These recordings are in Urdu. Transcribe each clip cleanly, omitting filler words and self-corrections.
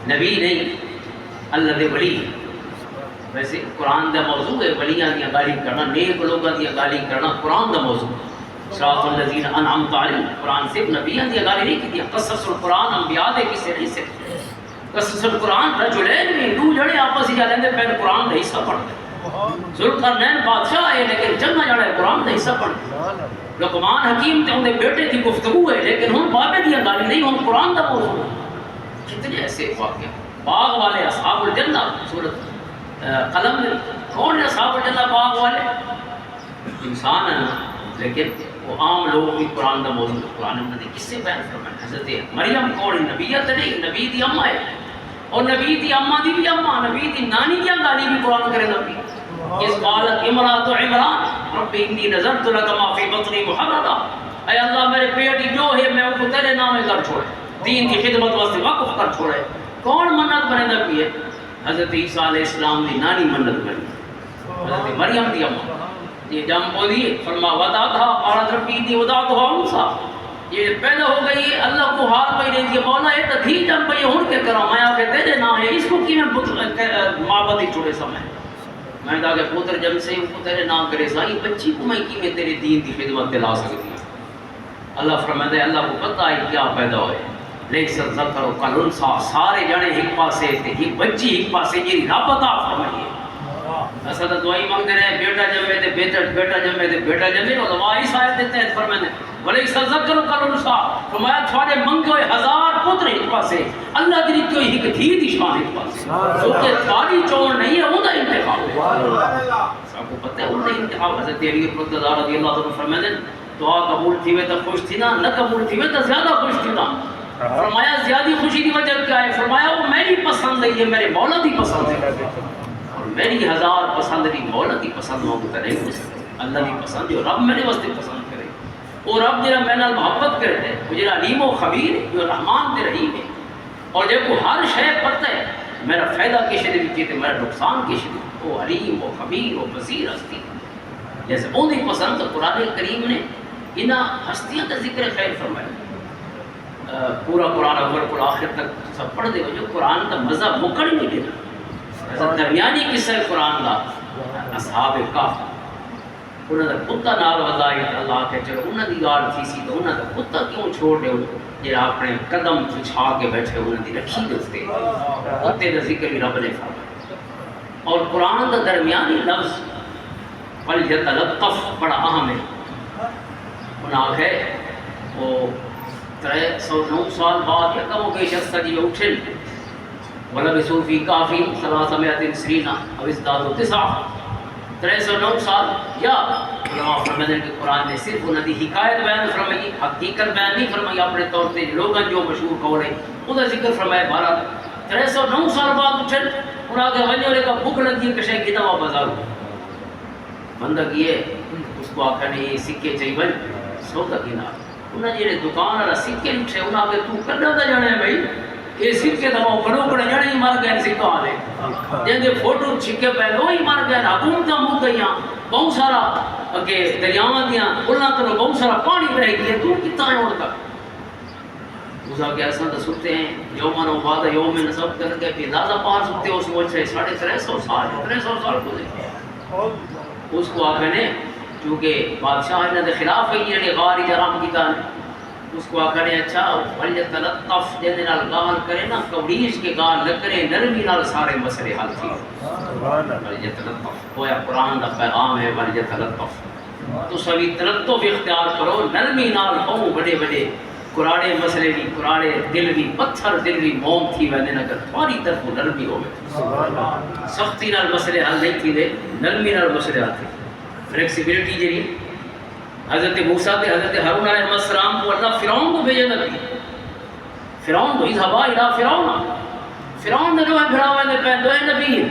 نبی نہیں اللہ دے ولی. ویسے قرآن دا موضوع ہے ولیاں دی گالی کرنا، نیک لوگاں دی گالی کرنا قرآن دا موضوع. صراط الذین انعمت علیہم، قرآن صرف نبیاں دی گالی نہیں کی. قصص القرآن انبیاء دے کسے نہیں سے. قصص القرآن رجلین میں دو جڑے آپس ہی جاندے پہلے قرآن دا حصہ پڑھتے. ذوالقرنین بادشاہ ہے لیکن چنگا جڑا ہے قرآن دا حصہ پڑھتے. لقمان حکیم تے اون دے بیٹے دی گفتگو ہے لیکن ہن بابے دی گالی نہیں، ہن قرآن دا موضوع. کتنے ایسے واقعے. باغ والے اصحاب الجنہ سورۃ قلم میں کون ہے اصحاب الجنہ باغ والے؟ انسان ہیں لیکن وہ عام لوگ بھی قرآن کا موضوع. قرآن میں نے کس سے بیان فرمایا؟ حضرت مریم کون ہے؟ نبیت نہیں، نبی دی اماں ہے. اور نبی دی اماں دی بھی اماں، نبی دی نانی دی گالی بھی قرآن کرے نبی. اس قالت امرأۃ عمران رب انی نذرت لک ما فی بطنی محررا، اے اللہ میرے پیٹ جو ہے میں وہ تیرے نام کر چھوڑے، دین کی خدمت واسطے وقف کر چھوڑے. کون منت بنے نبی ہے؟ حضرت عیسیٰ علیہ السلام دی نانی منت بنی، حضرت مریم دی اماں. یہ جم بولی فرما ودعتھا قالت ربی انی وضعتھا انثیٰ، یہ پیدا ہو گئی ہے اللہ کو حال پہ رہی ہے مولا یہ تو تھی جم پہ ہوں کے کرا میں آکے تیرے نام ہے اس کو کی میں معبدی چھوڑے سمیں میں کہا کہ پوتر جب سے ان کو تیرے نام کرے سا یہ بچی کو میں کی میں تیرے دین کی خدمت دلا سکتی ہوں. اللہ فرماتا ہے اللہ کو پتہ ہے کیا پیدا ہوئے لیکن ذکر کالانثیٰ، سارے جانے ایک پاسے تھے، ایک بچی ایک پاسے یہ رب عطا فرمائیے. ایسا تو دعائی مانگتے رہے بیٹا جمے تھے بیٹا جمے تھے بیٹا جمے اور دعا اس آیت دیتے ہیں فرماتے ہیں ولیس ذکر کالانثیٰ، فرمایا تھوڑے منگے ہوئے ہزار پتر ایک پاسے اللہ دی کوئی ایک دھی دی شان ایک پاسے کیونکہ تھوڑی چون نہیں ہے انہوں دا انتخاب. سب کو پتہ ہے انہوں دا انتخاب. حضرت علی رضی اللہ عنہ فرماتے ہیں دعا قبول تھی میں تو خوش تھی نا، نہ قبول تھی میں تو زیادہ خوش تھی نا. فرمایا زیادہ خوشی کی وجہ کیا ہے؟ فرمایا وہ میری پسند ہے، یہ میرے مولا دی پسند ہے اور میری ہزار پسند دی مولا دی پسند ہوں تو نہیں ہو سکتے. اللہ دی پسند جو رب میرے واسطے پسند کرے اور رب جرا میرے نال محبت کرتے ہیں وہ جرا علیم و خبیر ہے جو رحمان تے رحیم ہے اور جب کو ہر شے پتہ ہے میرا فائدہ کس دے وچ تے میرا نقصان کس دے، وہ علیم و خبیر و بصیر ہستی جیسے اون دی پسند. تو قرآن کریم نے انہاں ہستیاں کا ذکر خیر فرمایا. پورا قرآن اول کو آخر تک سب پڑھ دے جو قرآن کا مزہ مکڑ نہیں دینا. درمیانی قصہ قرآن کا اصحاب کہف انہوں نے کتا نال وضاحت اللہ کے چلو انہوں نے گال تھی سی تو انہوں نے کتا کیوں چھوڑ دے جڑا اپنے قدم چھا کے بیٹھے انہوں نے رکھی دے استے کتے کا ذکر بھی رب نے فرمایا. اور قرآن کا درمیانی لفظ فلیتلطف بڑا اہم ہے. انہاں ہے وہ 309 سال بعد یا کم و بیش استجیب اٹھن ولبثوا فی کہفہم 300 سنین او ازدادوا 9 309 سال. یا علماء فرماتے ہیں کہ قرآن نے صرف انہوں نے حکایت بیان فرمائی، حقیقت بیان نہیں فرمائی. اپنے طور پہ لوگ جو مشہور کہو رہے انہوں ذکر فرمایا. 309 سال بعد اٹھن انہوں نے ونجو لے کا بھوک لگی کشے کی دوا بازار بندہ کیے اس کو آخر نہیں سکے چاہیے بھائی سو کا کی نہ انہیں جڑے دکان والا سکے اٹھے انہوں نے تو کڈا دا جانے بھائی یہ سکے دوا کڑو کڑے جانے ہی مر گئے سکا والے جن دے فوٹو چھکے پہ لو ہی مر گئے حکومتاں مک گئیاں بہت سارا اگے دریاواں دیاں اللہ کرو بہت سارا پانی رہ گیا تو کتنا ہے اور تک اسا کے ایسا تو سکتے ہیں یومن و بعد یوم نصب کر کے پھر لازا پار سکتے ہو سوچ رہے 350 سال 300 سال گزرے اس کو آخر نے چونکہ بادشاہ انہوں نے خلاف ہے یہ غار جرام کیتا ہے اس کو آخر نے اچھا فلیتلطف جیسے نال گال کرے نا کوڑیش کے گال نہ کرے نرمی نال سارے مسئلے حل تھی. فلیتلطف گویا قرآن کا پیغام ہے فلیتلطف تو سبھی تلطف اختیار کرو نرمی نال بہو بڑے بڑے کراڑے مسئلے بھی کراڑے دل بھی پتھر دل بھی موم تھی ویندے نہ کر تھوڑی طرف نرمی ہوئے سختی نال مسئلے حل نہیں تھی دے نرمی نال مسئلے حل تھی. فلیکسیبلٹی جی حضرت موسیٰ تے حضرت ہارون علیہ السلام کو اللہ فرعون کو بھیجا نبی فرعون کو اذهبا الى فرعون نے جو ہے بھڑاوے نے پہ دو نبی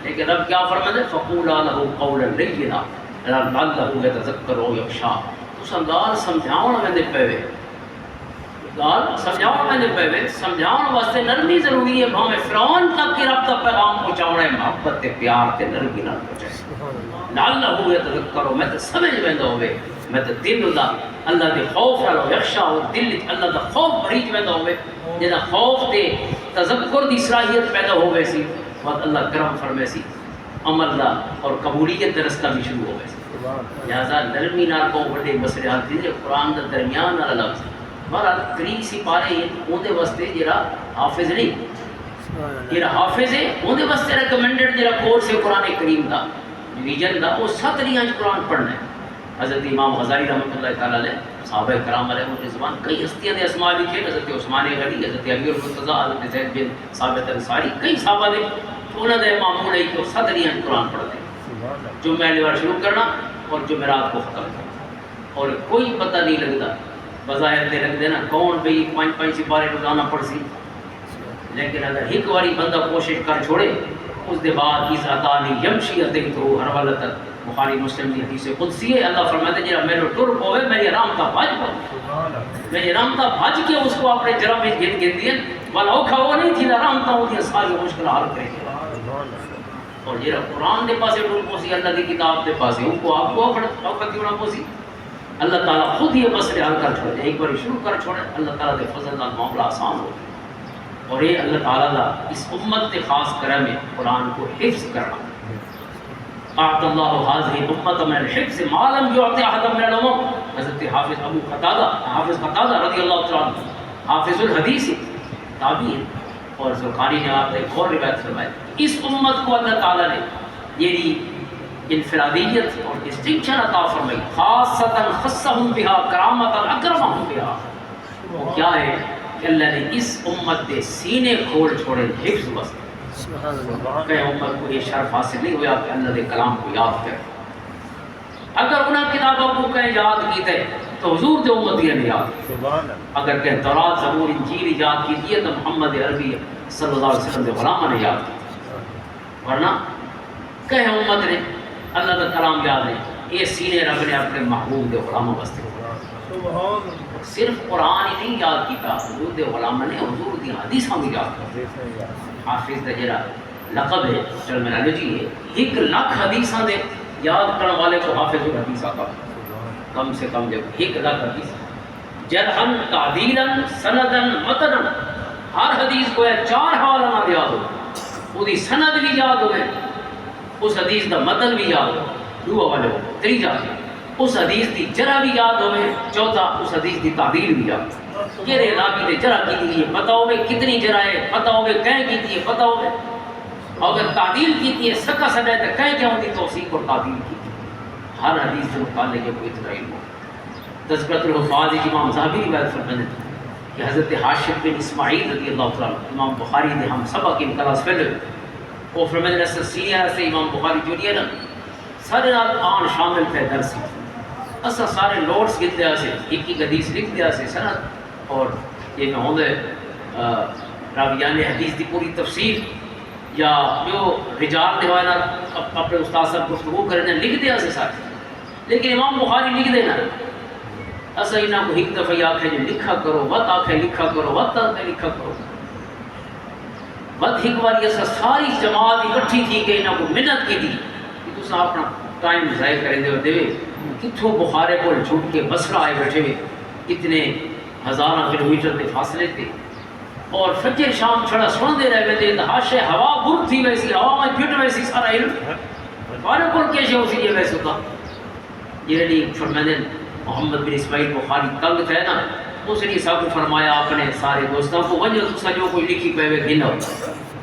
لیکن رب کیا فرماتے فقولا له قولا لینا لعلہ یتذکر او یخشی تو سنگال سمجھاؤن میں دے پے گال سمجھاؤن میں دے پے سمجھاؤن واسطے نرمی ضروری ہے. بھاویں فرعون تک کی رب کا پیغام پہنچاؤنا ہے محبت تے پیار تے نرمی نال پہنچائے لعلہ یتذکر میں تے سمجھ ویندا ہوے میں تے دل دا اللہ دے خوف نال یخشا اور دل اللہ دا خوف بھریج ویندا ہوے جنا خوف تے تذکر دی صلاحیت پیدا ہو گئی سی وقت اللہ کرم فرمائے سی عمل دا اور قبولیت دا رستہ بھی شروع ہو گئے سی لہذا نرمی نال کو بڑے مسئلے حل تھی قرآن دا درمیان والا لفظ بہرحال قریب سی پارے اون دے واسطے جڑا حافظ نہیں جڑا حافظ ہے اون دے واسطے ریکمینڈڈ جڑا کورس ہے قرآن کریم دا ریجن دا وہ 7 ریاں قرآن پڑھنا ہے حضرت امام غزالی رحمۃ اللہ تعالیٰ علیہ صحابہ کرام علیہ الرضوان کئی ہستیاں دے اسماء لکھے حضرت عثمان غنی حضرت علی المرتضی حضرت زید بن ثابت انصاری کئی صحابہ نے انہوں نے معمول ہے کہ وہ 7 ریاں قرآن پڑھتے ہیں جمعہ لیوار شروع کرنا اور جمعرات کو ختم کرنا اور کوئی پتہ نہیں لگتا بظاہر دے لگ دینا کون بھئی 5 سپارے روزانہ پڑھ سی لیکن اگر ایک باری بندہ کوشش کر چھوڑے اس دے بعد اس عطانی یمشی تو ہر والا تک بخاری مسلم کی حدیث قدسی ہے اللہ فرماتے ہیں جب میرے ٹر پوے میری رحمتہ بھاج پاؤ میری رحمتہ بھاج کے اس کو اپنے جرم میں گن دیا والا اوکھا وہ نہیں تھی رحمتہ ہوتی ساری مشکل حل کرے گی اور یہ قرآن دے پاسے ٹر پوسی اللہ کی کتاب دے پاسے ان کو آپ کو اوکھا کیوں نہ پوسی اللہ تعالیٰ خود یہ مسئلے حل کر چھوڑے ایک بار شروع کر چھوڑے اللہ تعالیٰ دے فضل کا معاملہ آسان ہو اور یہ اللہ تعالیٰ دا اس امت کے خاص کرم میں قرآن کو حفظ کرنا اعطى الله هذه الامه من الحفظ ما لم يعطي احد من الامم حضرت حافظ ابو قتادہ رضی اللہ تعالیٰ عنہ حافظ الحدیث تابعین اور زرقانی نے آپ ایک اور روایت فرمائی اس امت کو اللہ تعالیٰ نے یہ انفرادیت اور ڈسٹنکشن عطا فرمائی خاصتا خصهم بها کرامتا اکرمهم بها وہ کیا ہے کہ اللہ نے اس امت دے سینے کھول چھوڑے حفظ واسطے کہ امت کو یہ شرف حاصل نہیں ہوا کہ اللہ دے کلام کو یاد کرے اگر انہاں کتابوں کو کہیں یاد کیتے تو حضور دے امتیاں نے یاد اگر کہیں تورات زبور انجیل یاد کیتی ہے تو محمد عربی صلی اللہ علیہ وسلم دے غلامہ نے یاد کی ورنہ کہیں امت نے اللہ دا کلام یاد نہیں یہ سینے رب نے اپنے محبوب دے غلامہ واسطے صرف قرآن ہی نہیں یاد کیتا حضور دے غلامہ نے حضور دی حدیثاں بھی یاد کی حافظ دا جڑا لقب ہے ٹرمینالوجی ہے 1 لاکھ حدیثاں دے یاد کرنے والے کو حافظ الحدیث آتا کم سے کم جب 1 لاکھ حدیث جرحن تعدیلا سندن متنا ہر حدیث کو 4 حوالہ یاد ہو وہ دی سند بھی یاد ہوئے اس حدیث دا متن بھی یاد ہو 2 حوالے ہو 3 اس حدیث دی جرح بھی یاد ہوئے 4 اس حدیث دی تعدیل بھی یاد یہ راوی نے جرح کی تھی پتہ ہوئے کتنی جرح ہے پتہ ہوئے کہیں کی تھی پتہ ہوئے اگر تعدیل کی تھی سکا سجائے تو کہیں کیا ہوتی توثیق اور تعدیل کی تھی ہر حدیث سے متعلق کوئی اتنا علم ہو تذکرۃ الحفاظ امام ذہبی روایت فرماتے کہ حضرت حاشم بن اسماعیل رضی اللہ تعالیٰ امام بخاری نے ہم سبق ان کلاس فیلو وہ فرماتے ہیں سینئر سے امام بخاری جونیئر سارے نال آن شامل تھے درس اسا سارے نوٹس گن دیا سے ایک حدیث لکھ دیا سے سند اور یہ میں ہوں راویان حدیث دی پوری تفسیر یا جو رجال دیوانا اپنے استاد صاحب گفتگو کرنے لکھ دیا سے سارے لیکن امام بخاری لکھ دینا اسا انہاں کو ایک دفعہ آکھے جو لکھا کرو وقت آکھے لکھا کرو وقت آکھے لکھا کرو وقت ایک بار یہ ساری جماعت اکٹھی تھی کہ انہاں کو محنت کی تھی کہ تسا اپنا ٹائم ضائع کریں دے کتھوں بخارے کو چھوٹ کے بصرہ آئے بیٹھے ہوئے کتنے ہزاراں کلومیٹر کے فاصلے تھے اور فجر شام چھڑا سن دے رہے تھے ہاشے ہوا بھر تھی ویسی ہوا میں پھٹ ویسی سارا علم بارے کو کیسے ہو سی یہ ویسے ہوتا یہ رہی فرمانے محمد بن اسماعیل بخاری تنگ تھے نا اس نے سب کو فرمایا اپنے سارے دوستوں کو وجہ تسا جو کوئی لکھی پہ گھنا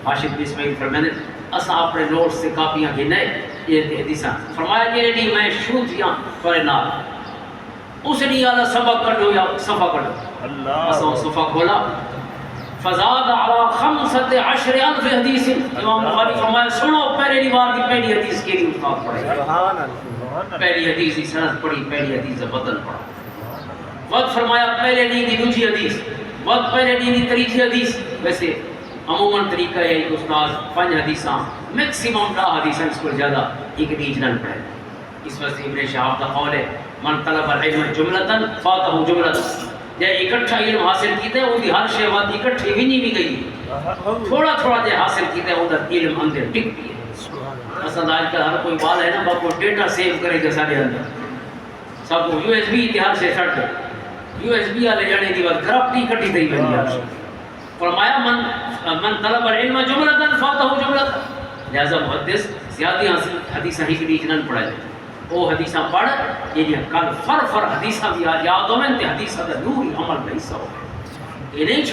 حاشم بن اسماعیل فرمانے اسا اپنے نوٹ سے کاپیاں گھنے یہ حدیثاں فرمایا یہ رہی میں شروع تھیاں پر نال اس نے آدھا سبق کٹو یا صفحہ کٹو اسا صفحہ کھولا فزاد علی 15,000 حدیث امام بخاری فرمایا سنو پہلی بار کی پہلی حدیث کے لیے استاد پڑھے سبحان اللہ پہلی حدیث کی سند پڑھی پہلی حدیث کا بدل پڑھا وقت فرمایا پہلے نہیں کی دوسری حدیث وقت پہلے نہیں کی تیسری حدیث ویسے عموماً طریقہ ہے کہ استاد 5 حدیثاں میکسیمم 10 حدیثاں اس کو زیادہ ایک ریجنل پڑھے اس وجہ سے ابن شہاب کا قول ہے من طلب العلم جملتاً فاتہ جملتاً جے اکٹھا علم حاصل کیتے ہیں وہ ہر شے وقت اکٹھی بھی نہیں بھی گئی تھوڑا تھوڑا جے حاصل کیتے ہیں وہ علم اندر ٹک بھی ہے اصلا آج کل ہر کوئی بال ہے نا باپ کو ڈیٹا سیو کرے گا سارے اندر سب کو یو ایس بی اتحاد سے سٹ یو ایس بی والے جانے کی بات کرپٹی کٹی تھی بنی فرمایا من طلب العلم جملتاً فاتہ جملتاً. لہذا محدث زیادہ حدیثاں ہکڑی جنن پڑھائے او حدیثاں پڑھ یہ کل فر حدیثاں بھی یاد ہوئیں تے حدیثاں دا نور عمل نہیں سو یہ نہیں